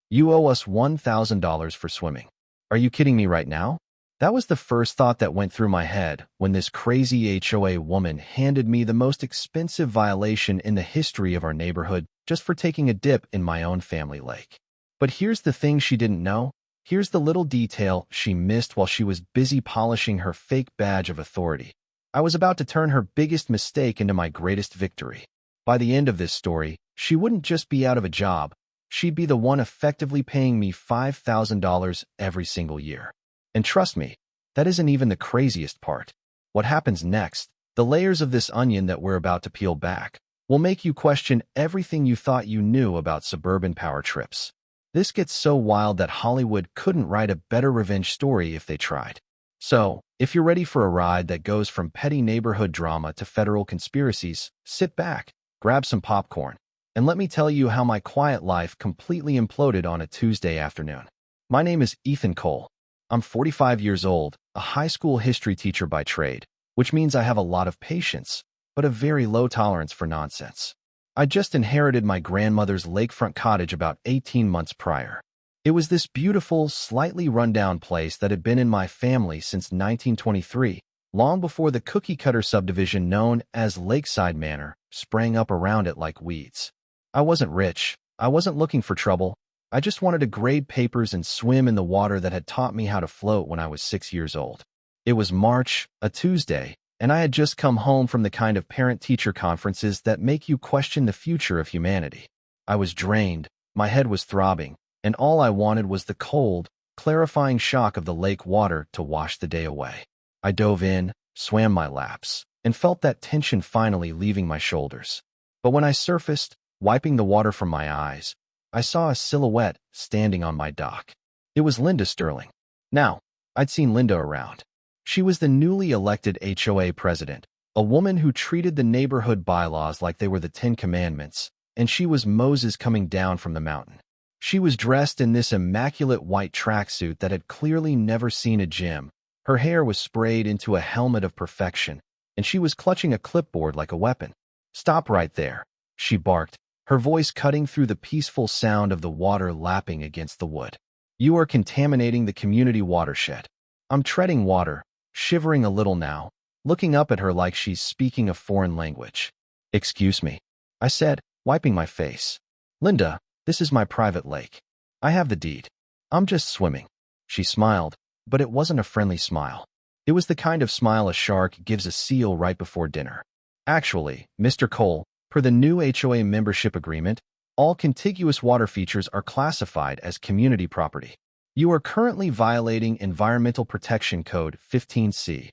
You owe us $1,000 for swimming. Are you kidding me right now? That was the first thought that went through my head when this crazy HOA woman handed me the most expensive violation in the history of our neighborhood just for taking a dip in my own family lake. But here's the thing she didn't know. Here's the little detail she missed while she was busy polishing her fake badge of authority. I was about to turn her biggest mistake into my greatest victory. By the end of this story, she wouldn't just be out of a job. She'd be the one effectively paying me $5,000 every single year. And trust me, that isn't even the craziest part. What happens next, the layers of this onion that we're about to peel back, will make you question everything you thought you knew about suburban power trips. This gets so wild that Hollywood couldn't write a better revenge story if they tried. So, if you're ready for a ride that goes from petty neighborhood drama to federal conspiracies, sit back, grab some popcorn, and let me tell you how my quiet life completely imploded on a Tuesday afternoon. My name is Ethan Cole. I'm 45 years old, a high school history teacher by trade, which means I have a lot of patience, but a very low tolerance for nonsense. I just inherited my grandmother's lakefront cottage about 18 months prior. It was this beautiful, slightly rundown place that had been in my family since 1923, long before the cookie-cutter subdivision known as Lakeside Manor sprang up around it like weeds. I wasn't rich. I wasn't looking for trouble. I just wanted to grade papers and swim in the water that had taught me how to float when I was 6 years old. It was March, a Tuesday, and I had just come home from the kind of parent-teacher conferences that make you question the future of humanity. I was drained, my head was throbbing, and all I wanted was the cold, clarifying shock of the lake water to wash the day away. I dove in, swam my laps, and felt that tension finally leaving my shoulders. But when I surfaced, wiping the water from my eyes, I saw a silhouette standing on my dock. It was Linda Sterling. Now, I'd seen Linda around. She was the newly elected HOA president, a woman who treated the neighborhood bylaws like they were the Ten Commandments, and she was Moses coming down from the mountain. She was dressed in this immaculate white tracksuit that had clearly never seen a gym. Her hair was sprayed into a helmet of perfection, and she was clutching a clipboard like a weapon. "Stop right there," she barked, her voice cutting through the peaceful sound of the water lapping against the wood. "You are contaminating the community watershed." I'm treading water, shivering a little now, looking up at her like she's speaking a foreign language. "Excuse me," I said, wiping my face. "Linda, this is my private lake. I have the deed. I'm just swimming." She smiled, but it wasn't a friendly smile. It was the kind of smile a shark gives a seal right before dinner. "Actually, Mr. Cole, per the new HOA membership agreement, all contiguous water features are classified as community property. You are currently violating Environmental Protection Code 15C,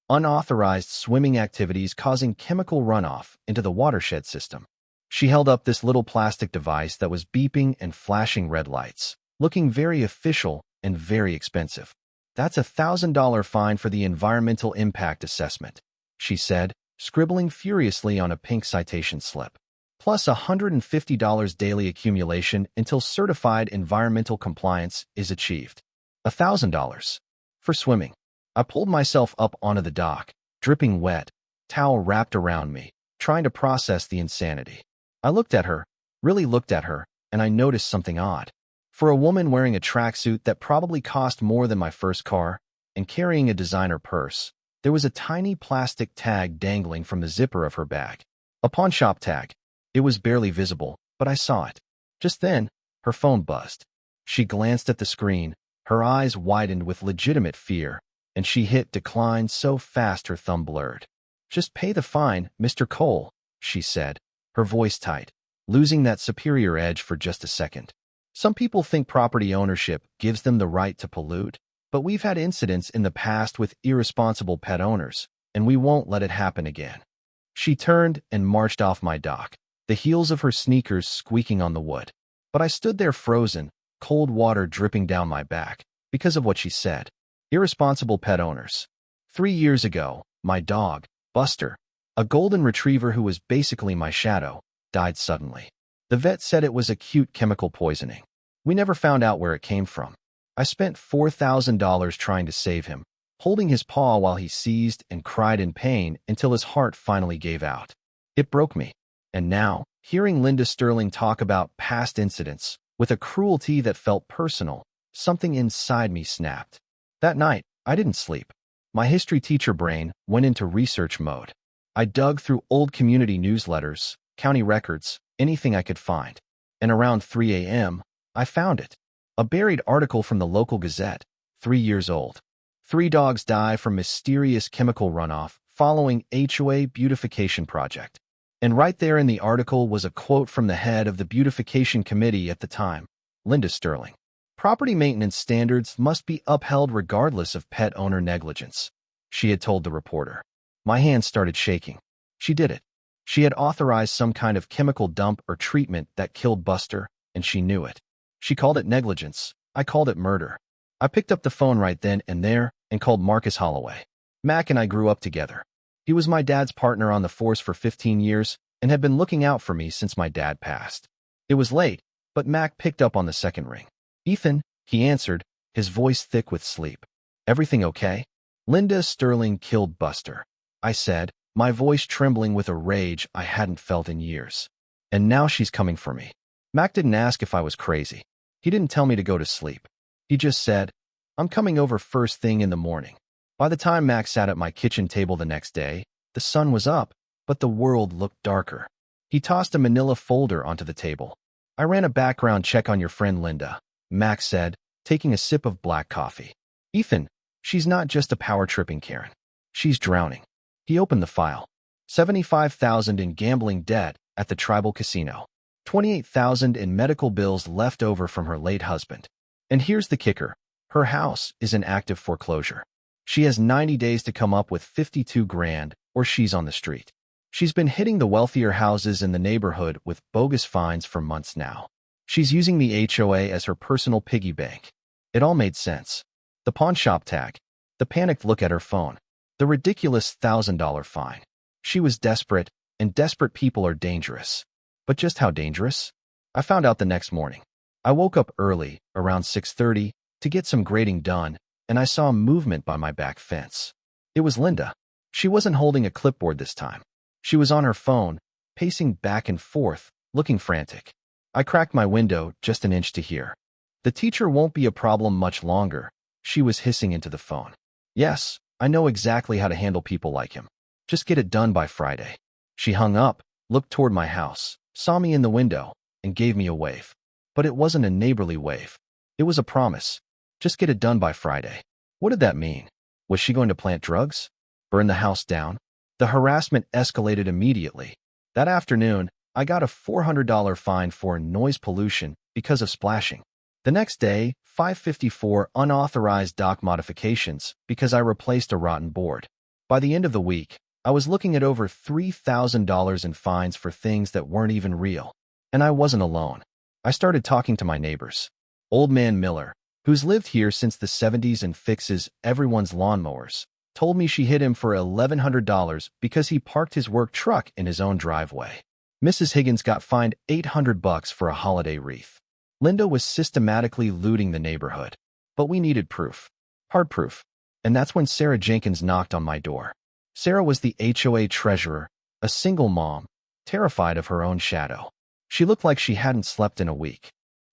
unauthorized swimming activities causing chemical runoff into the watershed system." She held up this little plastic device that was beeping and flashing red lights, looking very official and very expensive. "That's a $1,000 fine for the environmental impact assessment," she said, scribbling furiously on a pink citation slip, "plus $150 daily accumulation until certified environmental compliance is achieved." $1,000 for swimming. I pulled myself up onto the dock, dripping wet, towel wrapped around me, trying to process the insanity. I looked at her, really looked at her, and I noticed something odd. For a woman wearing a tracksuit that probably cost more than my first car and carrying a designer purse, there was a tiny plastic tag dangling from the zipper of her bag. A pawn shop tag. It was barely visible, but I saw it. Just then, her phone buzzed. She glanced at the screen, her eyes widened with legitimate fear, and she hit decline so fast her thumb blurred. "Just pay the fine, Mr. Cole," she said, her voice tight, losing that superior edge for just a second. Some people think property ownership gives them the right to pollute, but we've had incidents in the past with irresponsible pet owners, and we won't let it happen again. She turned and marched off my dock, the heels of her sneakers squeaking on the wood. But I stood there frozen, cold water dripping down my back, because of what she said. Irresponsible pet owners. 3 years ago, my dog, Buster, a golden retriever who was basically my shadow, died suddenly. The vet said it was acute chemical poisoning. We never found out where it came from. I spent $4,000 trying to save him, holding his paw while he seized and cried in pain until his heart finally gave out. It broke me. And now, hearing Linda Sterling talk about past incidents, With a cruelty that felt personal, something inside me snapped. That night, I didn't sleep. My history teacher brain went into research mode. I dug through old community newsletters, county records, anything I could find. And around 3 a.m., I found it. A buried article from the local Gazette, 3 years old. 3 dogs die from mysterious chemical runoff following HOA beautification project. And right there in the article was a quote from the head of the beautification committee at the time, Linda Sterling. Property maintenance standards must be upheld regardless of pet owner negligence, she had told the reporter. My hands started shaking. She did it. She had authorized some kind of chemical dump or treatment that killed Buster, and she knew it. She called it negligence. I called it murder. I picked up the phone right then and there and called Marcus Holloway. Mac and I grew up together. He was my dad's partner on the force for 15 years and had been looking out for me since my dad passed. It was late, but Mac picked up on the second ring. "Ethan," he answered, his voice thick with sleep. "Everything okay?" "Linda Sterling killed Buster," I said, my voice trembling with a rage I hadn't felt in years. "And now she's coming for me." Mac didn't ask if I was crazy. He didn't tell me to go to sleep. He just said, "I'm coming over first thing in the morning." By the time Mac sat at my kitchen table the next day, the sun was up, but the world looked darker. He tossed a manila folder onto the table. "I ran a background check on your friend Linda," Mac said, taking a sip of black coffee. "Ethan, she's not just a power-tripping Karen. She's drowning." He opened the file. $75,000 in gambling debt at the tribal casino. $28,000 in medical bills left over from her late husband. And here's the kicker. Her house is in active foreclosure. She has 90 days to come up with 52 grand, or she's on the street. She's been hitting the wealthier houses in the neighborhood with bogus fines for months now. She's using the HOA as her personal piggy bank. It all made sense. The pawn shop tag. The panicked look at her phone. The ridiculous $1,000 fine. She was desperate, and desperate people are dangerous. But just how dangerous? I found out the next morning. I woke up early, around 6:30, to get some grading done, and I saw movement by my back fence. It was Linda. She wasn't holding a clipboard this time. She was on her phone, pacing back and forth, looking frantic. I cracked my window just an inch to hear. "The teacher won't be a problem much longer," she was hissing into the phone. "Yes, I know exactly how to handle people like him. Just get it done by Friday." She hung up, looked toward my house, saw me in the window, and gave me a wave. But it wasn't a neighborly wave. It was a promise. Just get it done by Friday. What did that mean? Was she going to plant drugs? Burn the house down? The harassment escalated immediately. That afternoon, I got a $400 fine for noise pollution because of splashing. The next day, 554 unauthorized dock modifications because I replaced a rotten board. By the end of the week, I was looking at over $3,000 in fines for things that weren't even real. And I wasn't alone. I started talking to my neighbors. Old Man Miller, who's lived here since the 70s and fixes everyone's lawnmowers, told me she hit him for $1,100 because he parked his work truck in his own driveway. Mrs. Higgins got fined $800 for a holiday wreath. Linda was systematically looting the neighborhood. But we needed proof. Hard proof. And that's when Sarah Jenkins knocked on my door. Sarah was the HOA treasurer, a single mom, terrified of her own shadow. She looked like she hadn't slept in a week.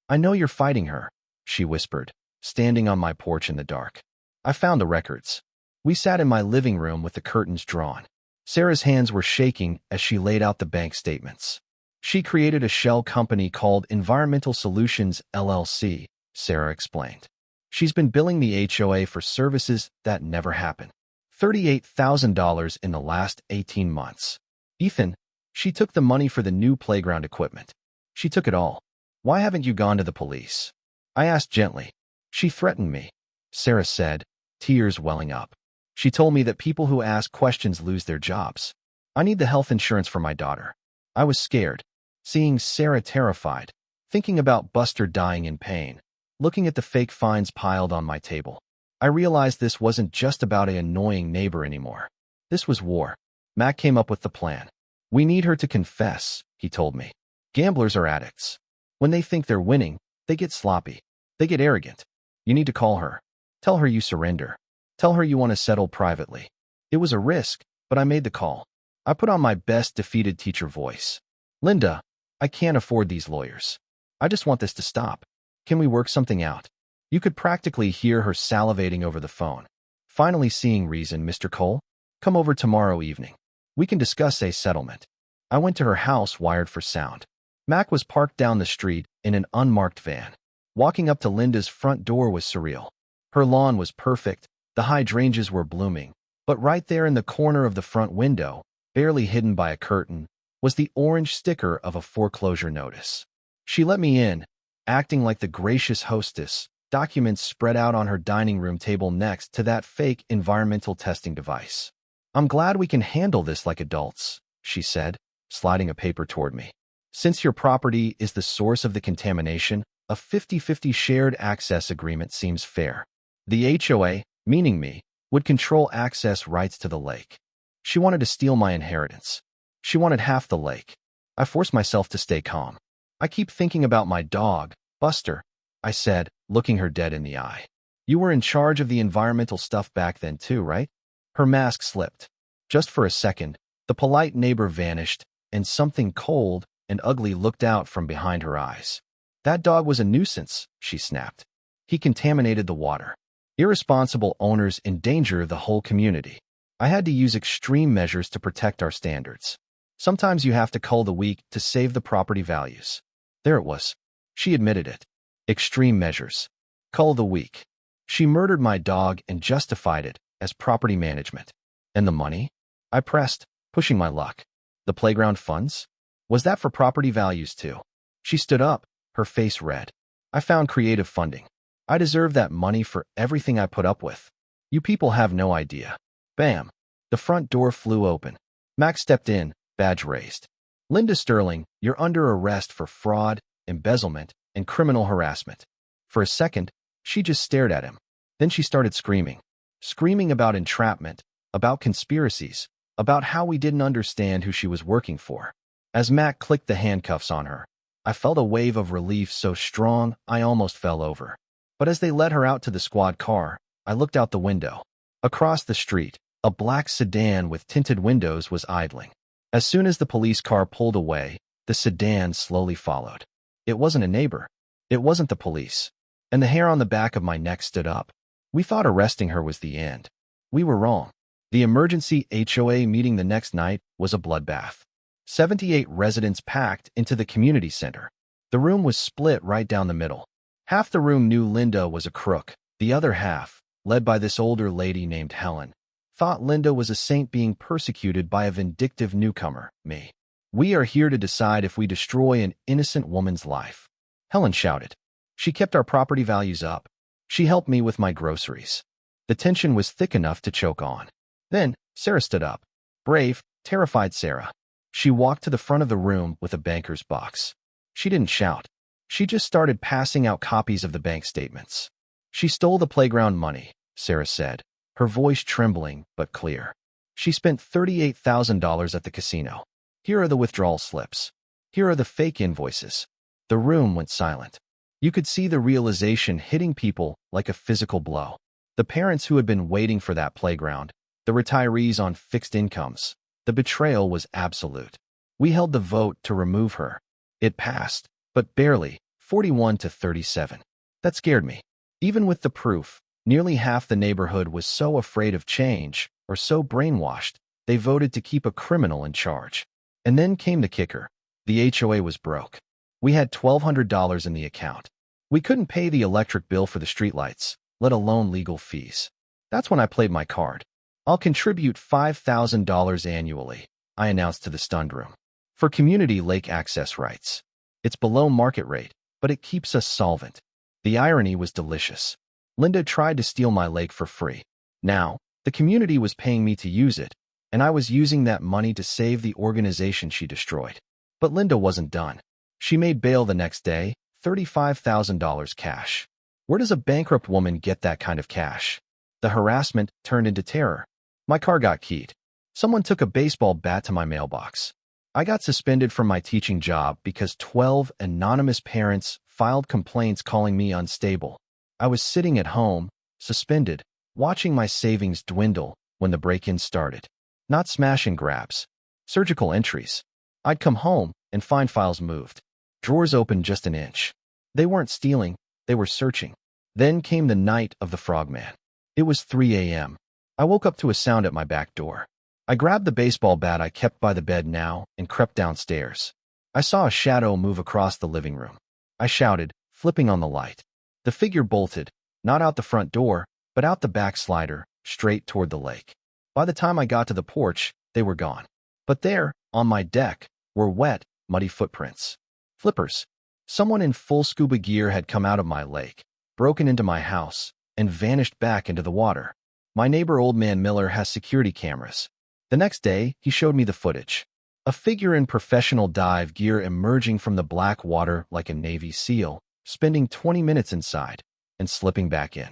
"I know you're fighting her," she whispered, standing on my porch in the dark. I found the records. We sat in my living room with the curtains drawn. Sarah's hands were shaking as she laid out the bank statements. She created a shell company called Environmental Solutions LLC, Sarah explained. She's been billing the HOA for services that never happened. $38,000 in the last 18 months. "Ethan, she took the money for the new playground equipment. She took it all. Why haven't you gone to the police?" I asked gently. "She threatened me," Sarah said, tears welling up. "She told me that people who ask questions lose their jobs. I need the health insurance for my daughter." I was scared, seeing Sarah terrified, thinking about Buster dying in pain, looking at the fake fines piled on my table. I realized this wasn't just about an annoying neighbor anymore. This was war. Mac came up with the plan. "We need her to confess," he told me. "Gamblers are addicts. When they think they're winning, they get sloppy. They get arrogant. You need to call her. Tell her you surrender. Tell her you want to settle privately." It was a risk, but I made the call. I put on my best defeated teacher voice. "Linda, I can't afford these lawyers. I just want this to stop. Can we work something out? You could practically hear her salivating over the phone. Finally seeing reason, Mr. Cole, come over tomorrow evening. We can discuss a settlement. I went to her house wired for sound. Mac was parked down the street in an unmarked van. Walking up to Linda's front door was surreal. Her lawn was perfect, the hydrangeas were blooming, but right there in the corner of the front window, barely hidden by a curtain, was the orange sticker of a foreclosure notice. She let me in, acting like the gracious hostess, documents spread out on her dining room table next to that fake environmental testing device. I'm glad we can handle this like adults, she said, sliding a paper toward me. Since your property is the source of the contamination, a 50-50 shared access agreement seems fair. The HOA, meaning me, would control access rights to the lake. She wanted to steal my inheritance. She wanted half the lake. I forced myself to stay calm. I keep thinking about my dog, Buster, I said, looking her dead in the eye. You were in charge of the environmental stuff back then too, right? Her mask slipped. Just for a second, the polite neighbor vanished, and something cold and ugly looked out from behind her eyes. That dog was a nuisance, she snapped. He contaminated the water. Irresponsible owners endanger the whole community. I had to use extreme measures to protect our standards. Sometimes you have to cull the weak to save the property values. There it was. She admitted it. Extreme measures. Cull the weak. She murdered my dog and justified it as property management. And the money? I pressed, pushing my luck. The playground funds? Was that for property values too? She stood up, her face red. I found creative funding. I deserve that money for everything I put up with. You people have no idea. Bam! The front door flew open. Max stepped in, badge raised. Linda Sterling, you're under arrest for fraud, embezzlement, and criminal harassment. For a second, she just stared at him. Then she started screaming. Screaming about entrapment, about conspiracies, about how we didn't understand who she was working for. As Mac clicked the handcuffs on her, I felt a wave of relief so strong I almost fell over. But as they led her out to the squad car, I looked out the window. Across the street, a black sedan with tinted windows was idling. As soon as the police car pulled away, the sedan slowly followed. It wasn't a neighbor. It wasn't the police. And the hair on the back of my neck stood up. We thought arresting her was the end. We were wrong. The emergency HOA meeting the next night was a bloodbath. 78 residents packed into the community center. The room was split right down the middle. Half the room knew Linda was a crook. The other half, led by this older lady named Helen, thought Linda was a saint being persecuted by a vindictive newcomer, me. We are here to decide if we destroy an innocent woman's life. Helen shouted. She kept our property values up. She helped me with my groceries. The tension was thick enough to choke on. Then, Sarah stood up. Brave, terrified Sarah. She walked to the front of the room with a banker's box. She didn't shout. She just started passing out copies of the bank statements. She stole the playground money, Sarah said, her voice trembling but clear. She spent $38,000 at the casino. Here are the withdrawal slips. Here are the fake invoices. The room went silent. You could see the realization hitting people like a physical blow. The parents who had been waiting for that playground, the retirees on fixed incomes. The betrayal was absolute. We held the vote to remove her. It passed, but barely, 41 to 37. That scared me. Even with the proof, nearly half the neighborhood was so afraid of change, or so brainwashed, they voted to keep a criminal in charge. And then came the kicker. The HOA was broke. We had $1,200 in the account. We couldn't pay the electric bill for the streetlights, let alone legal fees. That's when I played my card. I'll contribute $5,000 annually, I announced to the stunned room, for community lake access rights. It's below market rate, but it keeps us solvent. The irony was delicious. Linda tried to steal my lake for free. Now, the community was paying me to use it, and I was using that money to save the organization she destroyed. But Linda wasn't done. She made bail the next day, $35,000 cash. Where does a bankrupt woman get that kind of cash? The harassment turned into terror. My car got keyed. Someone took a baseball bat to my mailbox. I got suspended from my teaching job because 12 anonymous parents filed complaints calling me unstable. I was sitting at home, suspended, watching my savings dwindle when the break-in started. Not smash and grabs. Surgical entries. I'd come home and find files moved. Drawers open just an inch. They weren't stealing, they were searching. Then came the night of the frogman. It was 3 a.m. I woke up to a sound at my back door. I grabbed the baseball bat I kept by the bed now and crept downstairs. I saw a shadow move across the living room. I shouted, flipping on the light. The figure bolted, not out the front door, but out the back slider, straight toward the lake. By the time I got to the porch, they were gone. But there, on my deck, were wet, muddy footprints. Flippers. Someone in full scuba gear had come out of my lake, broken into my house, and vanished back into the water. My neighbor Old Man Miller has security cameras. The next day, he showed me the footage. A figure in professional dive gear emerging from the black water like a Navy SEAL, spending 20 minutes inside, and slipping back in.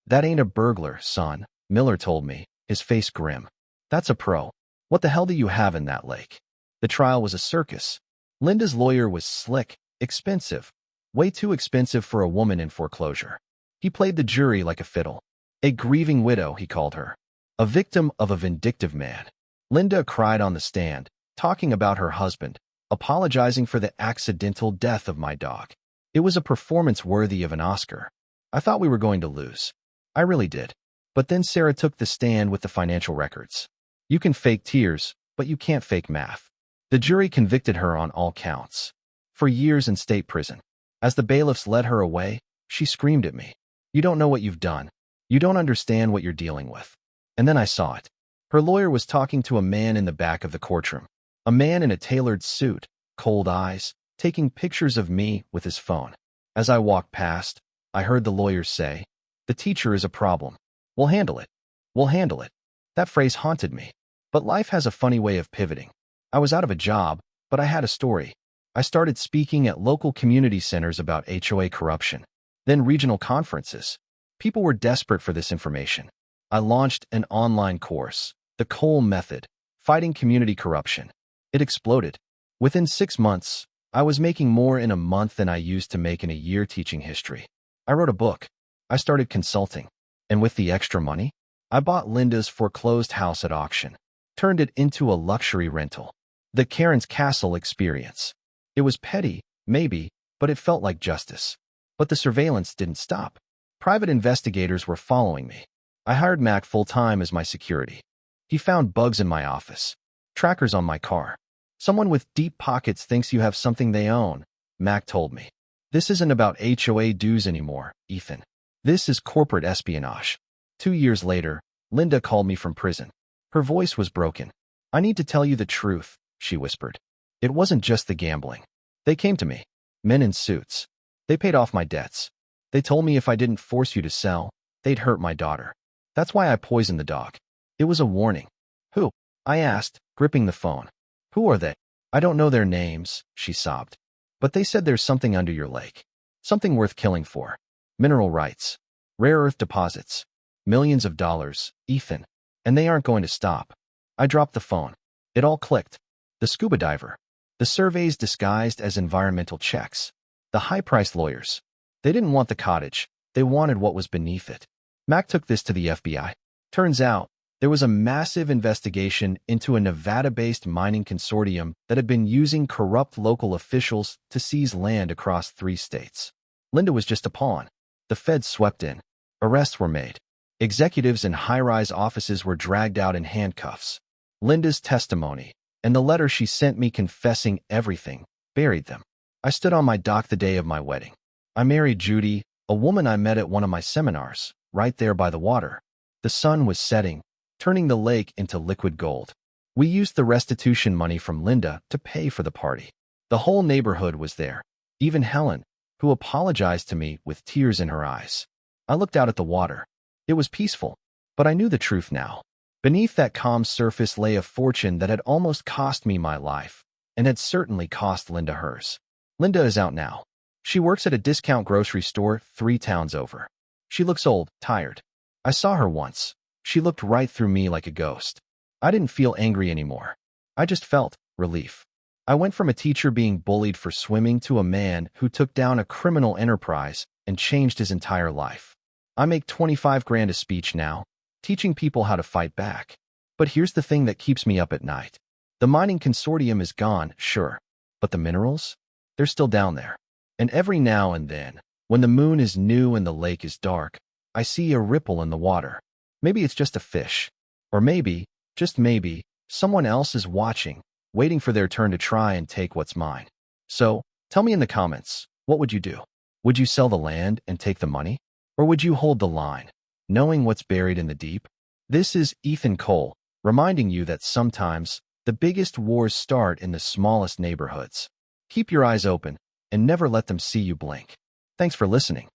That ain't a burglar, son, Miller told me, his face grim. That's a pro. What the hell do you have in that lake? The trial was a circus. Linda's lawyer was slick, expensive. Way too expensive for a woman in foreclosure. He played the jury like a fiddle. A grieving widow, he called her. A victim of a vindictive man. Linda cried on the stand, talking about her husband, apologizing for the accidental death of my dog. It was a performance worthy of an Oscar. I thought we were going to lose. I really did. But then Sarah took the stand with the financial records. You can fake tears, but you can't fake math. The jury convicted her on all counts. For years in state prison. As the bailiffs led her away, she screamed at me. You don't know what you've done. You don't understand what you're dealing with. And then I saw it. Her lawyer was talking to a man in the back of the courtroom. A man in a tailored suit, cold eyes, taking pictures of me with his phone. As I walked past, I heard the lawyer say, "The teacher is a problem. We'll handle it. We'll handle it." That phrase haunted me. But life has a funny way of pivoting. I was out of a job, but I had a story. I started speaking at local community centers about HOA corruption, then regional conferences. People were desperate for this information. I launched an online course, The Cole Method, Fighting Community Corruption. It exploded. Within 6 months, I was making more in a month than I used to make in a year teaching history. I wrote a book. I started consulting. And with the extra money, I bought Linda's foreclosed house at auction, turned it into a luxury rental. The Karen's Castle experience. It was petty, maybe, but it felt like justice. But the surveillance didn't stop. Private investigators were following me. I hired Mac full-time as my security. He found bugs in my office, trackers on my car. Someone with deep pockets thinks you have something they own, Mac told me. This isn't about HOA dues anymore, Ethan. This is corporate espionage. 2 years later, Linda called me from prison. Her voice was broken. I need to tell you the truth, she whispered. It wasn't just the gambling. They came to me, men in suits. They paid off my debts. They told me if I didn't force you to sell, they'd hurt my daughter. That's why I poisoned the dog. It was a warning. Who? I asked, gripping the phone. Who are they? I don't know their names, she sobbed. But they said there's something under your lake. Something worth killing for. Mineral rights. Rare earth deposits. Millions of dollars, Ethan. And they aren't going to stop. I dropped the phone. It all clicked. The scuba diver. The surveys disguised as environmental checks. The high-priced lawyers. They didn't want the cottage. They wanted what was beneath it. Mac took this to the FBI. Turns out, there was a massive investigation into a Nevada-based mining consortium that had been using corrupt local officials to seize land across 3 states. Linda was just a pawn. The feds swept in. Arrests were made. Executives in high-rise offices were dragged out in handcuffs. Linda's testimony, and the letter she sent me confessing everything, buried them. I stood on my dock the day of my wedding. I married Judy, a woman I met at one of my seminars, right there by the water. The sun was setting, turning the lake into liquid gold. We used the restitution money from Linda to pay for the party. The whole neighborhood was there, even Helen, who apologized to me with tears in her eyes. I looked out at the water. It was peaceful, but I knew the truth now. Beneath that calm surface lay a fortune that had almost cost me my life, and had certainly cost Linda hers. Linda is out now. She works at a discount grocery store 3 towns over. She looks old, tired. I saw her once. She looked right through me like a ghost. I didn't feel angry anymore. I just felt relief. I went from a teacher being bullied for swimming to a man who took down a criminal enterprise and changed his entire life. I make 25 grand a speech now, teaching people how to fight back. But here's the thing that keeps me up at night. The mining consortium is gone, sure. But the minerals? they're still down there. And every now and then, when the moon is new and the lake is dark, I see a ripple in the water. Maybe it's just a fish. Or maybe, just maybe, someone else is watching, waiting for their turn to try and take what's mine. So, tell me in the comments, what would you do? Would you sell the land and take the money? Or would you hold the line, knowing what's buried in the deep? This is Ethan Cole, reminding you that sometimes the biggest wars start in the smallest neighborhoods. Keep your eyes open and never let them see you blink. Thanks for listening.